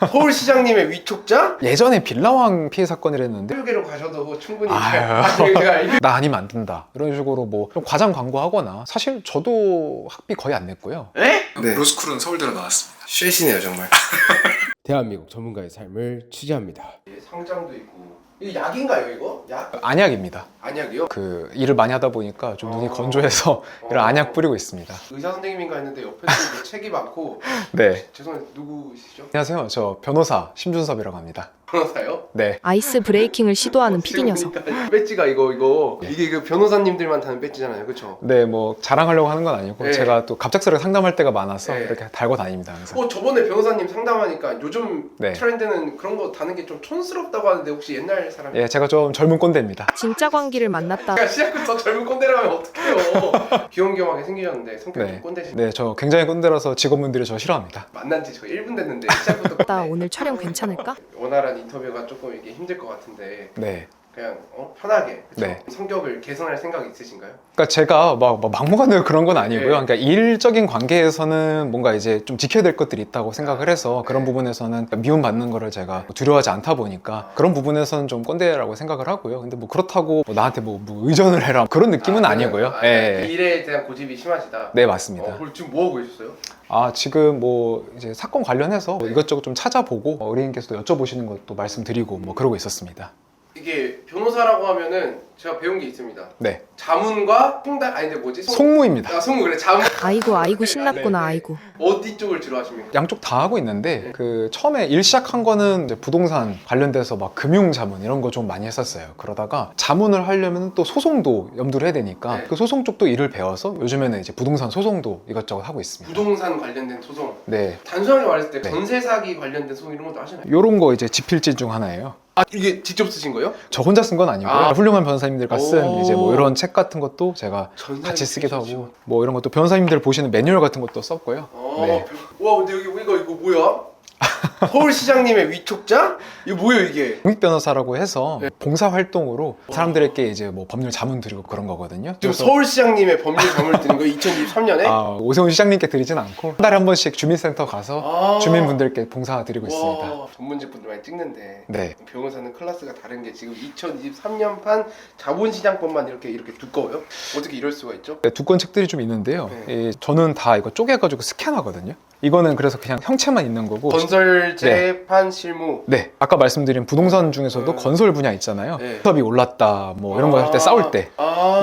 서울시장님의 위촉자? 예전에 빌라왕 피해 사건이랬는데 교육계로 가셔도 충분히 나 아니면 안 된다 이런 식으로 뭐 좀 과장 광고하거나. 사실 저도 학비 거의 안 냈고요. 에? 네. 로스쿨은 서울대로 나왔습니다. 쉐시네요 정말. 대한민국 전문가의 삶을 취재합니다. 상장도 있고. 이거 약인가요 이거? 약? 안약입니다. 안약이요? 그 일을 많이 하다 보니까 좀 눈이 건조해서 이런 안약 뿌리고 있습니다. 의사 선생님인가 했는데 옆에서 이제 책이 많고. 네. 죄송해요, 누구시죠? 안녕하세요. 저 변호사 심준섭이라고 합니다. 변호사요? 네. 아이스 브레이킹을 시도하는 PD 녀석. 배지가 이거 예. 이게 그 변호사님들만 다는 배지잖아요, 그렇죠? 네, 뭐 자랑하려고 하는 건 아니고 네. 제가 또 갑작스레 상담할 때가 많아서 네. 이렇게 달고 다닙니다 항상. 저번에 변호사님 상담하니까 요즘 네. 트렌드는 그런 거 다는 게 좀 촌스럽다고 하는데 혹시 옛날 사람? 예, 제가 좀 젊은 꼰대입니다. 진짜 광기를 만났다. 제가 시작부터 젊은 꼰대라면 어떡해요. 귀염귀염하게 생기셨는데 성격이 네. 좀 꼰대시. 네, 저 굉장히 꼰대라서 직원분들이 저 싫어합니다. 만난 지 저 1분 됐는데 시작부터 나 꼰대. 오늘 촬영 괜찮을까? 원활한 인터뷰가 조금 이게 힘들 것 같은데 네. 그냥 편하게 그쵸? 네. 성격을 개선할 생각 있으신가요? 그러니까 제가 막 막무가내로 그런 건 아니고요. 네. 그러니까 일적인 관계에서는 뭔가 이제 좀 지켜야 될 것들이 있다고 생각을 해서 그런 네. 부분에서는 미움받는 거를 제가 두려워하지 않다 보니까 그런 부분에서는 좀 꼰대라고 생각을 하고요. 근데 뭐 그렇다고 뭐 나한테 뭐 의존을 해라 그런 느낌은 아니고요. 예. 일에 대한 고집이 심하시다. 네, 맞습니다. 그럼 지금 뭐 하고 계셨어요? 지금 뭐 이제 사건 관련해서 뭐 이것저것 좀 찾아보고 의뢰인께서도 여쭤보시는 것도 말씀드리고 뭐 그러고 있었습니다. 이게 변호사라고 하면은 제가 배운 게 있습니다. 네. 자문과 통달 아닌데 뭐지? 송무입니다. 송무 그래 자문. 아이고 신났구나 아이고. 어디 쪽을 주로 하십니까? 양쪽 다 하고 있는데 그 처음에 일 시작한 거는 이제 부동산 관련돼서 막 금융 자문 이런 거 좀 많이 했었어요. 그러다가 자문을 하려면 또 소송도 염두를 해야 되니까 네. 그 소송 쪽도 일을 배워서 요즘에는 이제 부동산 소송도 이것저것 하고 있습니다. 부동산 관련된 소송. 네. 단순하게 말했을 때 네. 전세 사기 관련된 소송 이런 것도 하시나요? 요런 거 이제 지필진 중 하나예요. 이게 직접 쓰신 거예요? 저 혼자 쓴 건 아니고요. 훌륭한 변호사님들과 쓴 오. 이제 뭐 이런 책 같은 것도 제가 같이 쓰기도 하고 뭐 이런 것도 변호사님들 보시는 매뉴얼 같은 것도 썼고요. 네. 와 근데 여기 이거 뭐야? 서울시장님의 위촉자? 이거 뭐예요 이게? 공익 변호사라고 해서 네. 봉사 활동으로 사람들에게 이제 뭐 법률 자문 드리고 그런 거거든요. 지금 그래서 서울시장님의 법률 자문을 드린 거예요 2023년에? 오세훈 시장님께 드리진 않고 한 달에 한 번씩 주민센터 가서 주민분들께 봉사 드리고 있습니다. 전문직 분들 많이 찍는데 네. 변호사는 클래스가 다른 게 지금 2023년판 자본시장법만 이렇게 두꺼워요? 어떻게 이럴 수가 있죠? 네, 두 권 책들이 좀 있는데요. 네. 저는 다 이거 쪼개가지고 스캔하거든요. 이거는 그래서 그냥 형체만 있는 거고. 건설 재판 실무. 네, 아까 말씀드린 부동산 중에서도 건설 분야 있잖아요. 네. 수업이 올랐다, 뭐 이런 거 할 때 싸울 때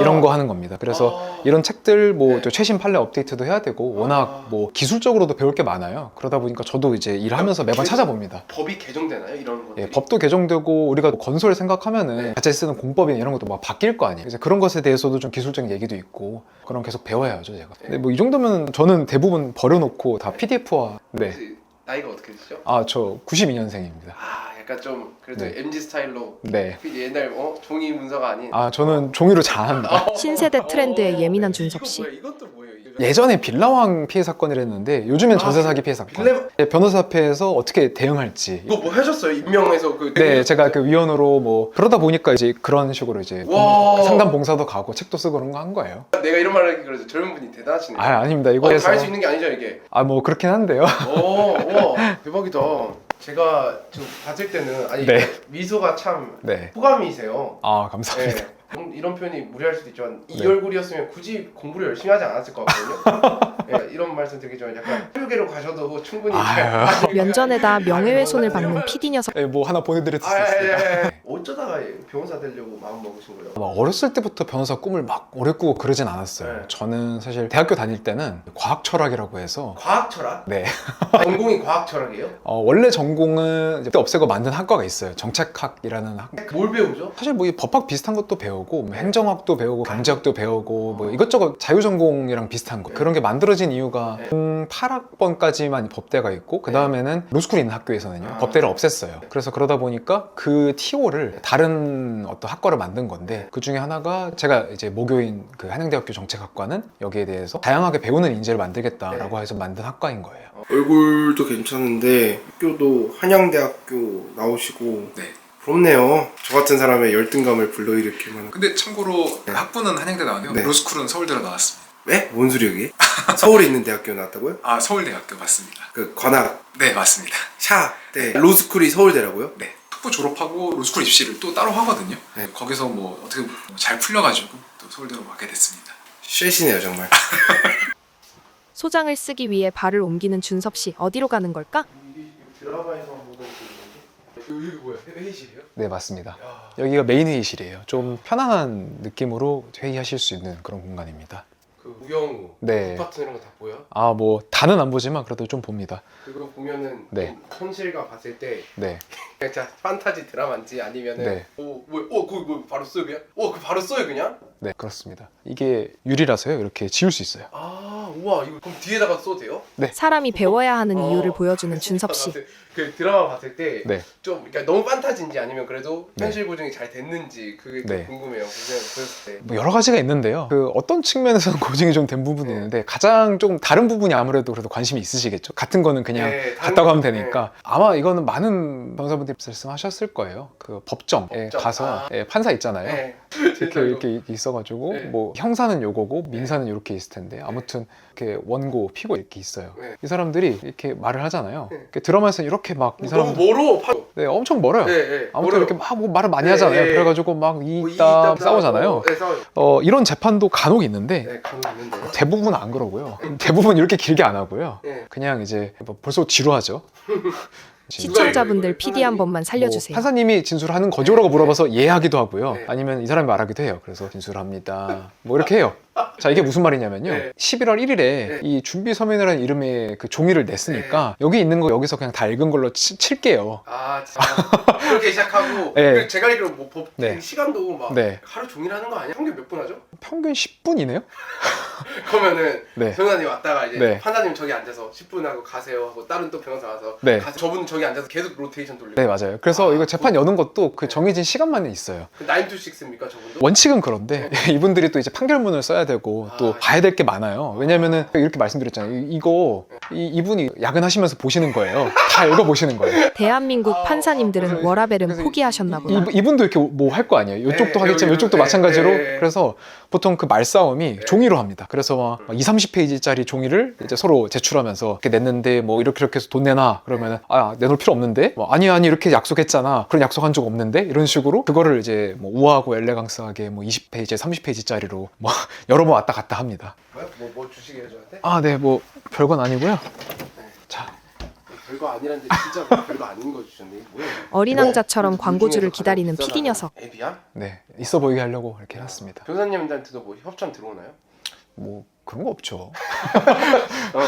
이런 거 하는 겁니다. 그래서 이런 책들 뭐 네. 또 최신 판례 업데이트도 해야 되고 워낙 뭐 기술적으로도 배울 게 많아요. 그러다 보니까 저도 이제 일하면서 매번 찾아봅니다. 법이 개정되나요? 이런 것들이? 예, 법도 개정되고 우리가 건설 생각하면은 네. 자체 쓰는 공법이나 이런 것도 막 바뀔 거 아니에요. 이제 그런 것에 대해서도 좀 기술적인 얘기도 있고 그럼 계속 배워야죠, 제가. 근데 뭐 이 정도면 저는 대부분 버려놓고 다 PDF화. 네. 혹시 나이가 어떻게 되시죠? 저 92년생입니다. 약간 좀 그래도 네. MZ 스타일로 네. 옛날 종이 문서가 아닌 저는 종이로 잘합니다. 신세대 트렌드에 예민한 준섭 씨. 이것도 뭐예요? 예전에 빌라왕 피해 사건이랬는데 요즘엔 전세 사기 피해 사건. 예, 변호사협회에서 어떻게 대응할지. 이거 뭐 하셨어요? 임명해서 네, 제가 그 위원으로 뭐 그러다 보니까 이제 그런 식으로 이제 와. 상담 봉사도 가고 책도 쓰고 그런 거 한 거예요. 내가 이런 말을 하기 그래서 젊은 분이 대단하시네요. 아닙니다. 이거에서 다 할 수 있는 게 아니죠 이게. 뭐 그렇긴 한데요. 와 대박이다. 제가 지금 봤을 때는 네. 미소가 참 네. 호감이세요. 감사합니다. 네. 이런 표현이 무리할 수도 있지만 이 네. 얼굴이었으면 굳이 공부를 열심히 하지 않았을 것 같거든요. 네, 이런 말씀 드리기 전에 약간 교육계로 가셔도 충분히 면전에다 명예훼손을 받는 PD 녀석. 네, 뭐 하나 보내드릴 수 있습니다. 어쩌다가 변호사 되려고 마음 먹으신 거예요? 막 어렸을 때부터 변호사 꿈을 막 오래 꾸고 그러진 않았어요. 네. 저는 사실 대학교 다닐 때는 과학 철학이라고 해서 과학 철학? 네. 전공이 과학 철학이에요? 원래 전공은 이제 그때 없애고 만든 학과가 있어요. 정책학이라는 학. 뭘 배우죠? 사실 뭐 이 법학 비슷한 것도 배우고 뭐 행정학도 배우고 경제학도 배우고 뭐 이것저것 자유전공이랑 비슷한 거 그런 게 만들어진 이유가 8학번까지만 법대가 있고 그 다음에는 로스쿨이 있는 학교에서는요 법대를 없앴어요. 그래서 그러다 보니까 그 TO를 다른 어떤 학과를 만든 건데 그 중에 하나가 제가 이제 모교인 그 한양대학교 정책학과는 여기에 대해서 다양하게 배우는 인재를 만들겠다라고 해서 만든 학과인 거예요. 얼굴도 괜찮은데 학교도 한양대학교 나오시고 네. 부럽네요. 저 같은 사람의 열등감을 불러일으킬 만한. 근데 참고로 학부는 한양대 나왔는데 네. 로스쿨은 서울대로 나왔습니다. 네? 뭔 소리 여기? 서울에 있는 대학교 나왔다고요? 아, 서울대학교 맞습니다. 그 관악 네, 맞습니다. 샤 네. 로스쿨이 서울대라고요? 네. 학부 졸업하고 로스쿨 입시를 또 따로 하거든요. 네. 거기서 뭐 어떻게 잘 풀려가지고 또 서울대로 가게 됐습니다. 쉐시네요 정말. 소장을 쓰기 위해 발을 옮기는 준섭 씨 어디로 가는 걸까? 이게 드라마에서 보던 게 있는데 여기 뭐야? 회의실이에요? 네, 맞습니다. 야, 여기가 메인 회의실이에요. 좀 편안한 느낌으로 회의하실 수 있는 그런 공간입니다. 그 우영우, 네. 파트 이런 거 다 보여? 아, 뭐 다는 안 보지만 그래도 좀 봅니다. 그거 보면은 네. 좀 현실과 봤을 때 네. 그냥 진짜 판타지 드라마인지 아니면은 네. 그거 뭐 바로 써요 그냥? 그 바로 써요 그냥? 네, 그렇습니다. 이게 유리라서요. 이렇게 지울 수 있어요. 아, 우와 이거 그럼 뒤에다가 써도 돼요? 사람이 배워야 하는 어. 이유를 보여주는 준섭 씨. 그 드라마 봤을 때 네. 좀 그러니까 너무 판타지인지 아니면 그래도 네. 현실 고증이 잘 됐는지 그게 좀 네. 궁금해요. 그냥 보였을 때. 뭐 여러 가지가 있는데요. 그 어떤 측면에서는 고증이 좀 된 부분이 네. 있는데 가장 좀 다른 부분이 아무래도 그래도 관심이 있으시겠죠. 같은 거는 그냥 네, 같다고 하면 네. 되니까 아마 이거는 많은 변호사분들이 말씀하셨을 거예요. 그 법정에 법정. 가서 아. 판사 있잖아요. 네. 이렇게 있어가지고 네. 뭐 형사는 요거고 민사는 이렇게 있을 텐데 아무튼 이렇게 원고 피고 이렇게 있어요. 네. 이 사람들이 이렇게 말을 하잖아요. 네. 그 드라마에서는 이렇게 막 이 너무 사람 멀어. 네, 엄청 멀어요. 네, 네. 아무튼 멀어요. 이렇게 막 뭐 말을 많이 네, 하잖아요. 네. 그래가지고 막 뭐 이따 싸우잖아요. 네, 싸워요. 이런 재판도 간혹 있는데 네, 간혹 있는데. 대부분 안 그러고요. 대부분 이렇게 길게 안 하고요. 네. 그냥 이제 뭐 벌써 지루하죠. 시청자분들 PD 한 번만 살려주세요. 뭐 판사님이 진술하는 거죠라고 물어봐서 예 하기도 하고요. 네. 아니면 이 사람이 말하기도 해요. 그래서 진술합니다. 뭐 이렇게 해요. 자, 이게 무슨 말이냐면요. 네. 11월 1일에 네. 이 준비 서면이라는 이름의 그 종이를 냈으니까 여기 있는 거 여기서 그냥 다 읽은 걸로 칠게요. 아, 진짜. 그렇게 시작하고 네. 그리고 제가 알기로 뭐 법 네. 시간도 막 네. 하루 종일 하는 거 아니야? 평균 몇 분 하죠? 평균 10분이네요? 그러면은 네. 변호사님 왔다가 이제 네. 판사님 저기 앉아서 10분 하고 가세요 하고 다른 또 변호사 와서 네. 저분 저기 앉아서 계속 로테이션 돌리고. 네, 맞아요. 그래서 아, 이거 재판 여는 것도 그 정해진 시간만에 있어요. 9 to 6입니까 저분도? 원칙은 그런데 이분들이 또 이제 판결문을 써야 되고 또 아, 봐야 될 게 많아요. 왜냐면은 이렇게 말씀드렸잖아요. 이거 이분이 야근하시면서 보시는 거예요. 다 읽어보시는 거예요. 대한민국 아, 판사님들은 그래서- 워라벨은 그래서 포기하셨나 보다. 이분도 이렇게 뭐 할 거 아니에요. 이쪽도 네, 하겠지만 이쪽도 네, 마찬가지로. 네. 그래서 보통 그 말싸움이 네. 종이로 합니다. 그래서 막 20, 30페이지짜리 종이를 이제 서로 제출하면서 이렇게 냈는데 뭐 이렇게 해서 돈 내놔. 그러면은 아, 내놓을 필요 없는데. 뭐 아니 이렇게 약속했잖아. 그런 약속한 적 없는데. 이런 식으로 그거를 이제 뭐 우아하고 엘레강스하게 뭐 20페이지, 30페이지짜리로 뭐 여러 번 왔다 갔다 합니다. 뭐 주시게요 저한테? 아, 네, 뭐 별건 아니고요. 자, 별거 아니란데 진짜 뭐 별거 아닌 거 주셨네. 뭐야? 어린 이거? 왕자처럼 이 광고주를 중에서 기다리는 가장 PD 비싸다는 녀석. 앱이야? 네, 있어 보이게 하려고 이렇게 해놨습니다. 변호사님들한테도 뭐 협찬 들어오나요? 뭐 그런 거 없죠. 어.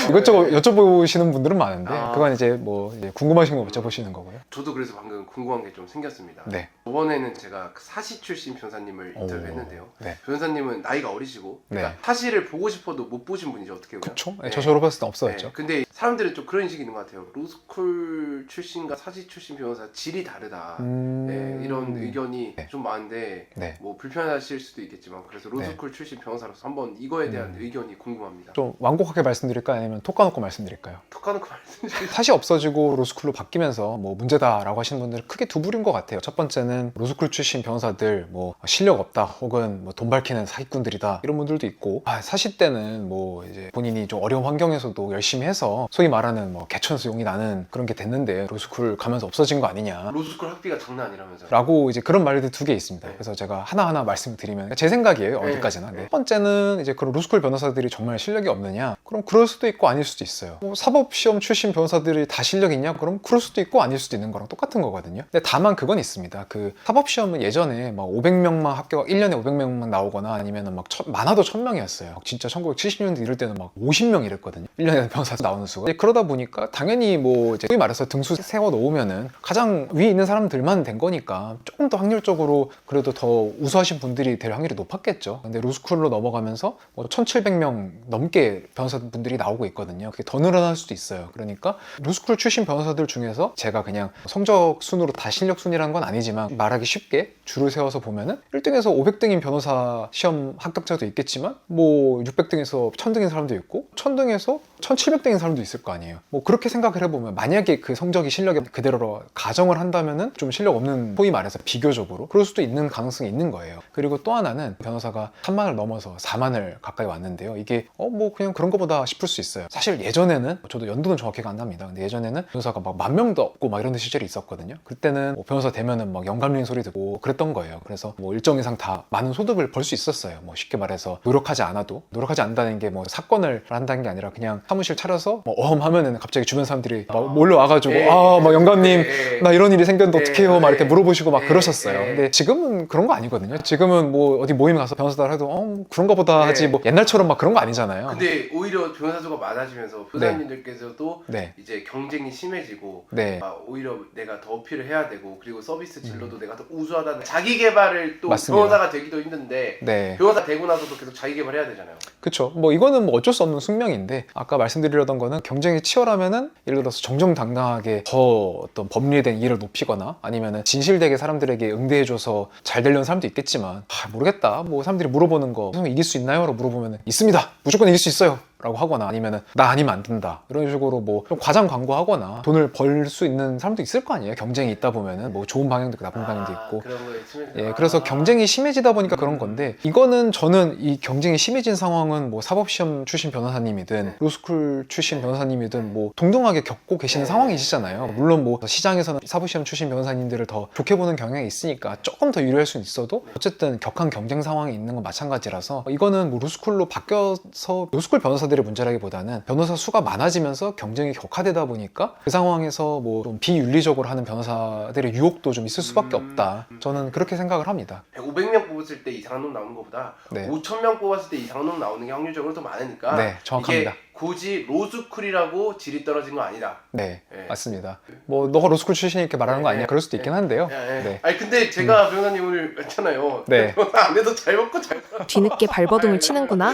이것저것 여쭤보시는 분들은 많은데 아. 그건 이제 뭐 이제 궁금하신 거 여쭤보시는 거고요. 저도 그래서 방금 궁금한 게 좀 생겼습니다. 네. 저번에는 제가 그 사시 출신 변호사님을 인터뷰했는데요. 네. 변호사님은 나이가 어리시고 그러니까 네. 사시를 보고 싶어도 못 보신 분이죠. 어떻게 보면. 그쵸? 네. 저 졸업했을 때 없어졌죠. 네. 근데 사람들은 좀 그런 인식이 있는 것 같아요. 로스쿨 출신과 사시 출신 변호사 질이 다르다. 네, 이런 의견이 네. 좀 많은데 네. 뭐 불편하실 수도 있겠지만 그래서 로스쿨 출신 변호사로서 한번 이거에 대한 의견이 궁금합니다. 좀 완곡하게 말씀드릴까요? 아니면 톡 까놓고 말씀드릴까요? 톡 까놓고 말씀 주세요. 사시 없어지고 로스쿨로 바뀌면서 뭐 문제다라고 하시는 분들은 크게 두 부류인 것 같아요. 첫 번째는 로스쿨 출신 변호사들 뭐 실력 없다 혹은 뭐 돈 밝히는 사기꾼들이다 이런 분들도 있고 사시 때는 뭐 이제 본인이 좀 어려운 환경에서도 열심히 해서 소위 말하는 뭐 개천수 용이 나는 그런 게 됐는데 로스쿨 가면서 없어진 거 아니냐 로스쿨 학비가 장난 아니라면서요. 라고 이제 그런 말들이 두 개 있습니다. 네. 그래서 제가 하나하나 말씀드리면 제 생각이에요. 네. 어디까지나. 네. 첫 번째는 이제 그런 로스쿨 변호사들이 정말 실력이 없느냐? 그럼 그럴 수도 있고 아닐 수도 있어요. 뭐 사법시험 출신 변호사들이 다 실력 있냐? 그럼 그럴 수도 있고 아닐 수도 있는 거랑 똑같은 거거든요. 근데 다만 그건 있습니다. 그 사법시험은 예전에 막 500명만 합격, 1년에 500명만 나오거나 아니면 막 많아도 1000명이었어요. 진짜 1970년대 이럴 때는 막 50명 이랬거든요. 1년에 변호사 나오는 수가. 그러다 보니까 당연히 뭐 이제 소위 말해서 등수 세워 놓으면은 가장 위에 있는 사람들만 된 거니까 조금 더 확률적으로 그래도 더 우수하신 분들이 될 확률이 높았겠죠. 근데 로스쿨로 넘어가면서 뭐 1700명 넘게 변호사분들이 나오고 있거든요. 그게 더 늘어날 수도 있어요. 그러니까 로스쿨 출신 변호사들 중에서 제가 그냥 성적 순으로 다 실력 순이라는 건 아니지만 말하기 쉽게 줄을 세워서 보면은 1등에서 500등인 변호사 시험 합격자도 있겠지만 뭐 600등에서 1000등인 사람도 있고 1000등에서 1700대인 사람도 있을 거 아니에요. 뭐 그렇게 생각을 해보면 만약에 그 성적이 실력에 그대로 가정을 한다면은 좀 실력 없는, 소위 말해서 비교적으로 그럴 수도 있는 가능성이 있는 거예요. 그리고 또 하나는 변호사가 3만을 넘어서 4만을 가까이 왔는데요. 이게 뭐 그냥 그런 거보다 싶을 수 있어요. 사실 예전에는, 저도 연도는 정확히가 안 납니다. 근데 예전에는 변호사가 막 10,000명도 없고 막 이런 시절이 있었거든요. 그때는 뭐 변호사 되면은 막 영감리는 소리 듣고 그랬던 거예요. 그래서 뭐 일정 이상 다 많은 소득을 벌 수 있었어요. 뭐 쉽게 말해서 노력하지 않는다는 게 뭐 사건을 한다는 게 아니라 그냥 사무실 차려서 뭐 하면은 갑자기 주변 사람들이 막 몰려와가지고 막 영감님 나 이런 일이 생겼는데 어떡해요 막 이렇게 물어보시고 막 그러셨어요. 근데 지금은 그런 거 아니거든요. 지금은 뭐 어디 모임 가서 변호사들 해도 그런 거보다 하지 뭐 옛날처럼 막 그런 거 아니잖아요. 근데 오히려 변호사 수가 많아지면서 변호사님들께서도 네. 이제 경쟁이 심해지고 네. 오히려 내가 더 어필을 해야 되고 그리고 서비스 진로도 내가 더 우수하다는 자기 개발을 또 맞습니다. 변호사가 되기도 힘든데 네. 변호사 되고 나서도 계속 자기 개발해야 되잖아요. 그쵸. 뭐 이거는 뭐 어쩔 수 없는 숙명인데, 아까 말씀드리려던 거는 경쟁이 치열하면은 예를 들어서 정정당당하게 더 어떤 법리에 대한 이해를 높이거나 아니면은 진실되게 사람들에게 응대해줘서 잘 되려는 사람도 있겠지만 모르겠다, 뭐 사람들이 물어보는 거 이길 수 있나요? 라고 물어보면은 있습니다, 무조건 이길 수 있어요 라고 하거나, 아니면은 나 아니면 안 된다 이런 식으로 뭐 좀 과장 광고하거나 돈을 벌 수 있는 사람도 있을 거 아니에요. 경쟁이 있다 보면은 뭐 좋은 방향도 있고 나쁜 방향도 있고. 그런 거에 심해져. 예, 그래서 경쟁이 심해지다 보니까 그런 건데, 이거는 저는 이 경쟁이 심해진 상황은 뭐 사법시험 출신 변호사님이든 로스쿨 출신 변호사님이든 뭐 동등하게 겪고 계시는 상황이시잖아요. 물론 뭐 시장에서는 사법시험 출신 변호사님들을 더 좋게 보는 경향이 있으니까 조금 더 유리할 수는 있어도 어쨌든 격한 경쟁 상황이 있는 건 마찬가지라서, 이거는 뭐 로스쿨로 바뀌어서 로스쿨 변호사들의 문제라기보다는 변호사 수가 많아지면서 경쟁이 격화되다 보니까 그 상황에서 뭐 좀 비윤리적으로 하는 변호사들의 유혹도 좀 있을 수밖에 없다. 저는 그렇게 생각을 합니다. 500명 뽑았을 때 이상한 놈 나오는 것보다 네. 5,000명 뽑았을 때 이상한 놈 나오는 게 확률적으로 더 많으니까 네, 정확합니다. 이게 굳이 로스쿨이라고 질이 떨어진 건 아니다. 네, 네. 맞습니다. 뭐 너가 로스쿨 출신이 이렇게 말하는 거 아니야? 그럴 수도 있긴 한데요. 네. 아니 근데 제가 변호사님 오늘 했잖아요. 네. 변호사 안 해도 잘 먹고 잘 살아. 뒤늦게 발버둥을 치는구나.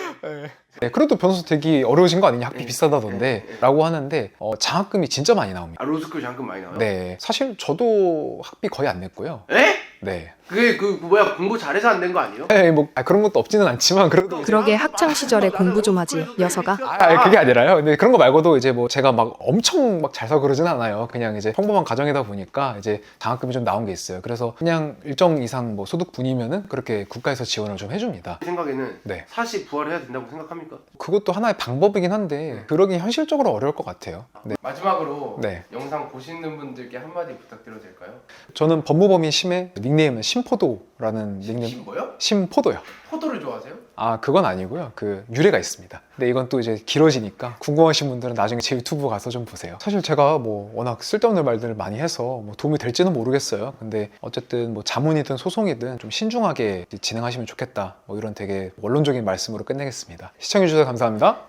네, 그래도 변호사 되기 어려우신 거 아니냐? 학비 비싸다던데 라고 하는데 장학금이 진짜 많이 나옵니다. 로스쿨 잠금 많이 나와요? 네, 사실 저도 학비 거의 안 냈고요. 에? 네. 그게 공부 잘해서 안 된 거 아니에요? 네, 뭐 그런 것도 없지는 않지만 그래도 그러게 학창 시절에 공부 좀 하지 녀석아. 그게 아니라요. 근데 그런 거 말고도 이제 뭐 제가 막 엄청 막 잘 살고 그러진 않아요. 그냥 이제 평범한 가정이다 보니까 이제 장학금이 좀 나온 게 있어요. 그래서 그냥 일정 이상 뭐 소득 분이면은 그렇게 국가에서 지원을 좀 해줍니다. 제 생각에는 네. 사시 부활해야 된다고 생각합니까? 그것도 하나의 방법이긴 한데 그러긴 현실적으로 어려울 것 같아요. 네. 마지막으로 네. 영상 보시는 분들께 한마디 부탁드려도 될까요? 저는 법무법인 심의 닉네임은 심포도라는 닉네임. 뭐요? 심포도요. 포도를 좋아하세요? 그건 아니고요. 그 유래가 있습니다. 근데 이건 또 이제 길어지니까 궁금하신 분들은 나중에 제 유튜브 가서 좀 보세요. 사실 제가 뭐 워낙 쓸데없는 말들을 많이 해서 뭐 도움이 될지는 모르겠어요. 근데 어쨌든 뭐 자문이든 소송이든 좀 신중하게 진행하시면 좋겠다. 뭐 이런 되게 원론적인 말씀으로 끝내겠습니다. 시청해주셔서 감사합니다.